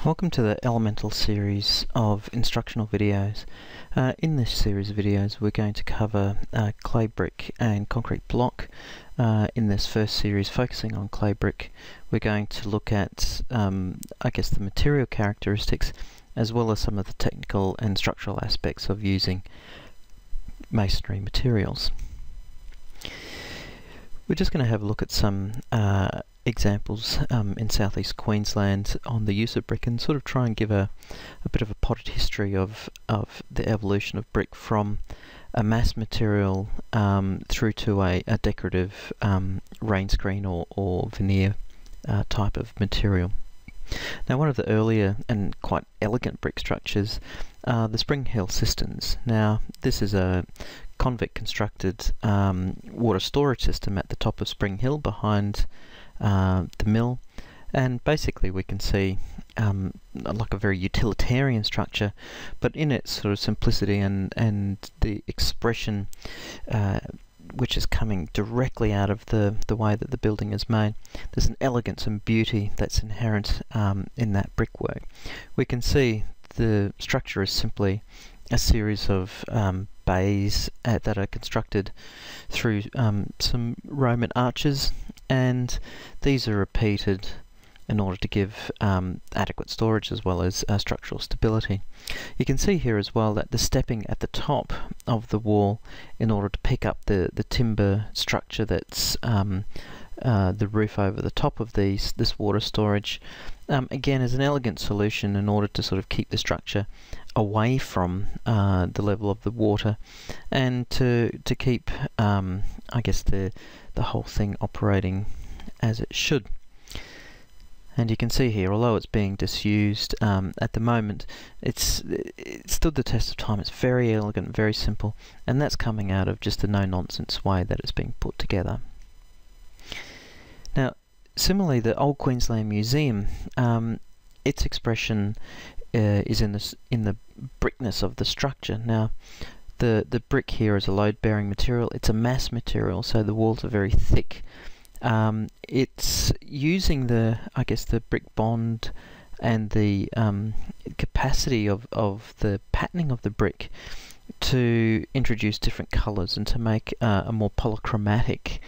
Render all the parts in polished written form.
Welcome to the Elemental series of instructional videos. In this series of videos we're going to cover clay brick and concrete block. In this first series focusing on clay brick, we're going to look at the material characteristics as well as some of the technical and structural aspects of using masonry materials. We're just going to have a look at some examples in southeast Queensland on the use of brick and sort of try and give a bit of a potted history of the evolution of brick from a mass material through to a decorative rain screen or veneer type of material. Now, one of the earlier and quite elegant brick structures are the spring hill cisterns. Now, this is a convict constructed water storage system at the top of Spring Hill behind the mill, and basically we can see like a very utilitarian structure, but in its sort of simplicity and the expression which is coming directly out of the way that the building is made. There's an elegance and beauty that's inherent in that brickwork. We can see the structure is simply a series of bays that are constructed through some Roman arches, and these are repeated in order to give adequate storage as well as structural stability. You can see here as well that the stepping at the top of the wall in order to pick up the timber structure that's the roof over the top of this water storage, again is an elegant solution in order to sort of keep the structure away from the level of the water and to keep the whole thing operating as it should. And you can see here, although it's being disused at the moment, it stood the test of time. It's very elegant, very simple, and that's coming out of just the no-nonsense way that it's being put together. Now, similarly, the Old Queensland Museum, its expression is in the brickness of the structure. Now, the brick here is a load-bearing material. It's a mass material, so the walls are very thick. It's using the brick bond and the capacity of the patterning of the brick to introduce different colours and to make a more polychromatic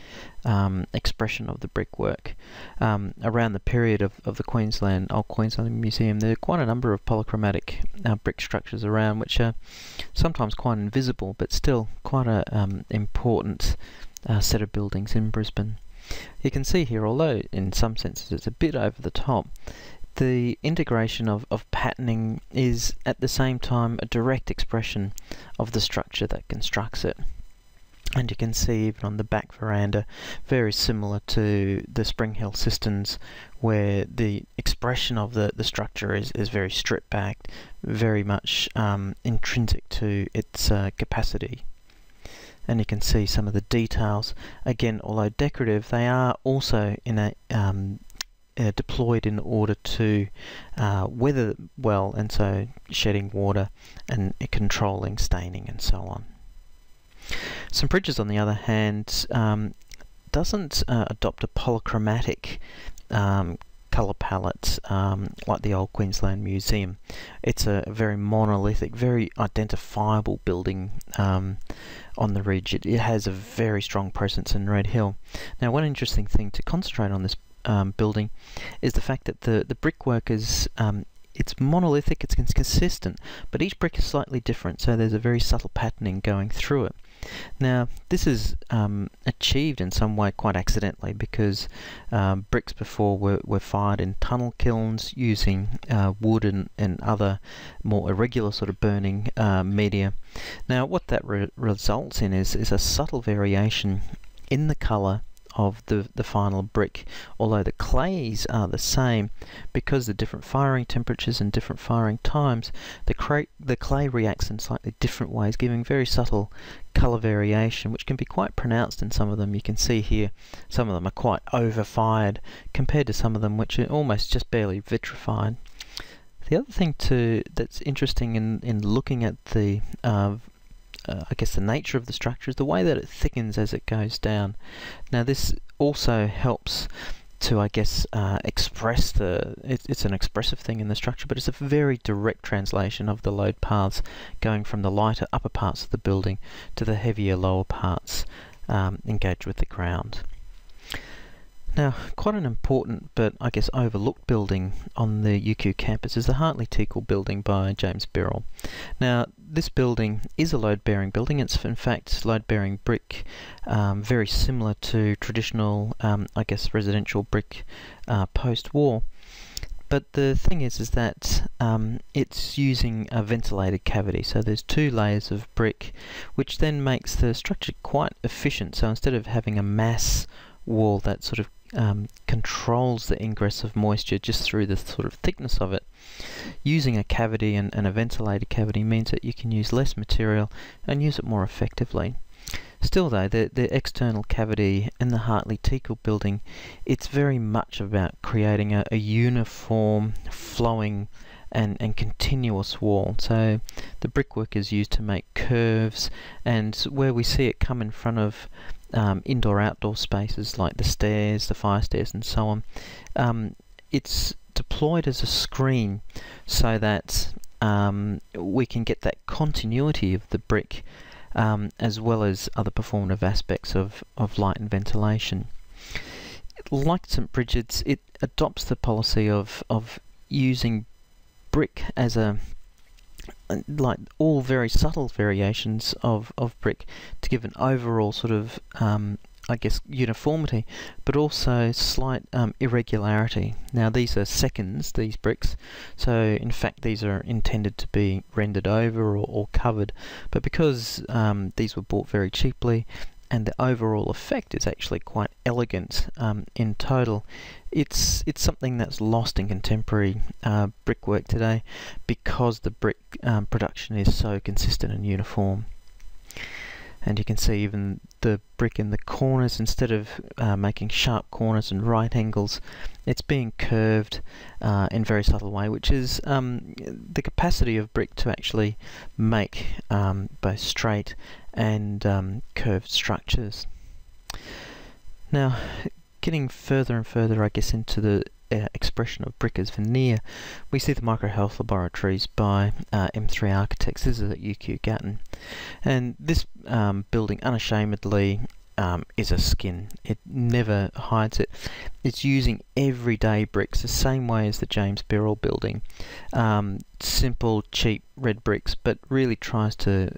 expression of the brickwork. Around the period of the Old Queensland Museum, there are quite a number of polychromatic brick structures around, which are sometimes quite invisible but still quite a important set of buildings in Brisbane. You can see here, although in some senses it's a bit over the top, the integration of patterning is at the same time a direct expression of the structure that constructs it. And you can see even on the back veranda, very similar to the Spring Hill cisterns, where the expression of the structure is very stripped back, very much intrinsic to its capacity. And you can see some of the details. Again, although decorative, they are also in a deployed in order to weather well, and so shedding water and controlling staining and so on. St Bridges, on the other hand, doesn't adopt a polychromatic colour palette like the Old Queensland Museum. It's a very monolithic, very identifiable building on the ridge. It has a very strong presence in Red Hill. Now, one interesting thing to concentrate on this building is the fact that the brickwork is it's monolithic, it's consistent, but each brick is slightly different, so there's a very subtle patterning going through it. Now, this is achieved in some way quite accidentally, because bricks before were fired in tunnel kilns using wood and other more irregular sort of burning media. Now, what that results in is a subtle variation in the colour of the final brick, although the clays are the same. Because the different firing temperatures and different firing times, the clay reacts in slightly different ways, giving very subtle colour variation, which can be quite pronounced in some of them. You can see here some of them are quite over-fired compared to some of them which are almost just barely vitrified. The other thing that's interesting in looking at the the nature of the structure is the way that it thickens as it goes down. Now, this also helps I guess, express it's an expressive thing in the structure, but it's a very direct translation of the load paths going from the lighter upper parts of the building to the heavier lower parts engaged with the ground. Now, quite an important but I guess overlooked building on the UQ campus is the Hartley Teakle building by James Birrell. Now, this building is a load-bearing building. It's in fact load-bearing brick, very similar to traditional, I guess, residential brick post-war. But the thing is that it's using a ventilated cavity. So there's 2 layers of brick, which then makes the structure quite efficient. So instead of having a mass wall that sort of controls the ingress of moisture just through the sort of thickness of it, using a cavity and a ventilated cavity means that you can use less material and use it more effectively. Still though, the external cavity in the Hartley Teakle building, it's very much about creating a uniform, flowing and continuous wall. So the brickwork is used to make curves, and where we see it come in front of indoor-outdoor spaces like the stairs, the fire stairs and so on, it's deployed as a screen so that we can get that continuity of the brick as well as other performative aspects of light and ventilation. Like St Bridget's, it adopts the policy of using brick as like all very subtle variations of brick to give an overall sort of I guess uniformity, but also slight irregularity. Now these are seconds, these bricks, so in fact these are intended to be rendered over or covered, but because these were bought very cheaply and the overall effect is actually quite elegant in total, it's something that's lost in contemporary brickwork today because the brick production is so consistent and uniform. And you can see even the brick in the corners, instead of making sharp corners and right angles, it's being curved in a very subtle way, which is the capacity of brick to actually make both straight and curved structures. Now, getting further and further, I guess, into the expression of brick as veneer, we see the microhealth laboratories by M3 Architects. This is at UQ Gatton, and this building unashamedly is a skin. It never hides it. It's using everyday bricks the same way as the James Birrell building. Simple, cheap red bricks, but really tries to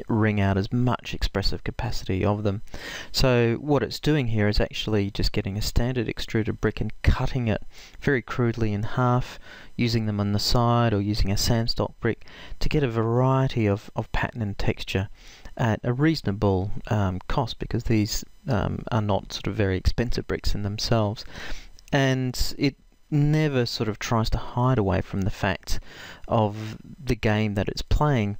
wring out as much expressive capacity of them. So what it's doing here is actually just getting a standard extruded brick and cutting it very crudely in half, using them on the side or using a sandstock brick to get a variety of pattern and texture at a reasonable cost, because these are not sort of very expensive bricks in themselves, and it never sort of tries to hide away from the fact of the game that it's playing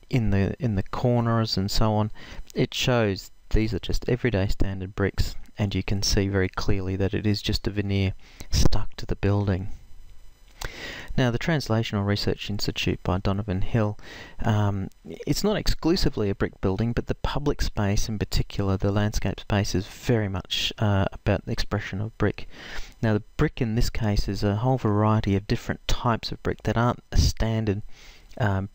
in the corners and so on. It shows these are just everyday standard bricks, and you can see very clearly that it is just a veneer stuck to the building. Now, the Translational Research Institute by Donovan Hill, it's not exclusively a brick building, but the public space in particular, the landscape space, is very much about the expression of brick. Now, the brick in this case is a whole variety of different types of brick that aren't a standard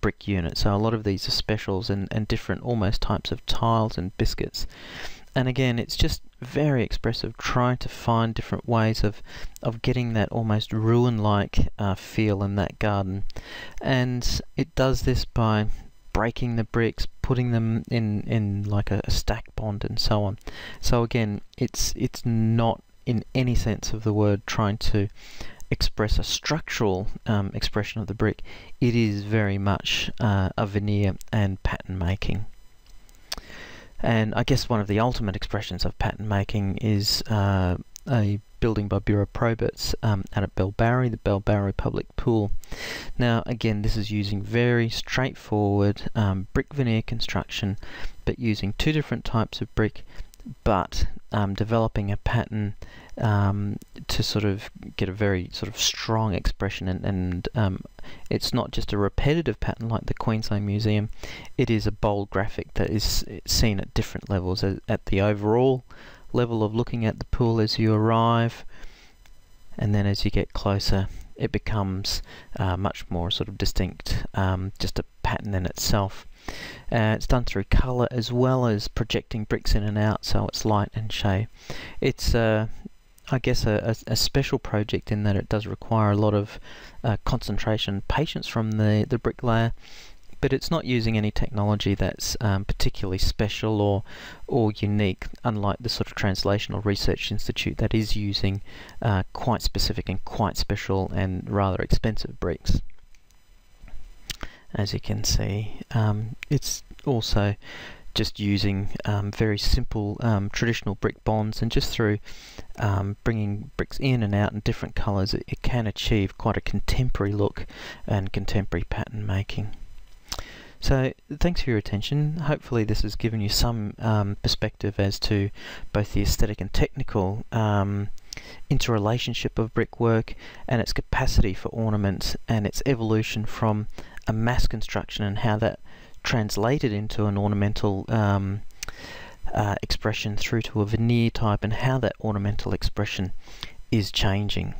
brick unit. So a lot of these are specials and different almost types of tiles and biscuits. And again, it's just very expressive, trying to find different ways of getting that almost ruin-like feel in that garden. And it does this by breaking the bricks, putting them in like a stack bond and so on. So again, it's not in any sense of the word trying to express a structural expression of the brick. It is very much a veneer and pattern making. And I guess one of the ultimate expressions of pattern making is a building by Bureau Proberts out at Bellbarry, the Bellbarry Public Pool. Now again, this is using very straightforward brick veneer construction, but using 2 different types of brick, but developing a pattern to sort of get a very sort of strong expression, and it's not just a repetitive pattern like the Queensland Museum. It is a bold graphic that is seen at different levels, at the overall level of looking at the pool as you arrive, and then as you get closer it becomes much more sort of distinct, just a pattern in itself. It's done through colour as well as projecting bricks in and out, so it's light and shade. It's I guess a special project in that it does require a lot of concentration, patience from the bricklayer, but it's not using any technology that's particularly special or unique, unlike the sort of translational research institute that is using quite specific and quite special and rather expensive bricks. As you can see, it's also just using very simple traditional brick bonds, and just through bringing bricks in and out in different colours, it can achieve quite a contemporary look and contemporary pattern making. So thanks for your attention. Hopefully this has given you some perspective as to both the aesthetic and technical interrelationship of brickwork and its capacity for ornament and its evolution from a mass construction and how that translated into an ornamental expression through to a veneer type, and how that ornamental expression is changing.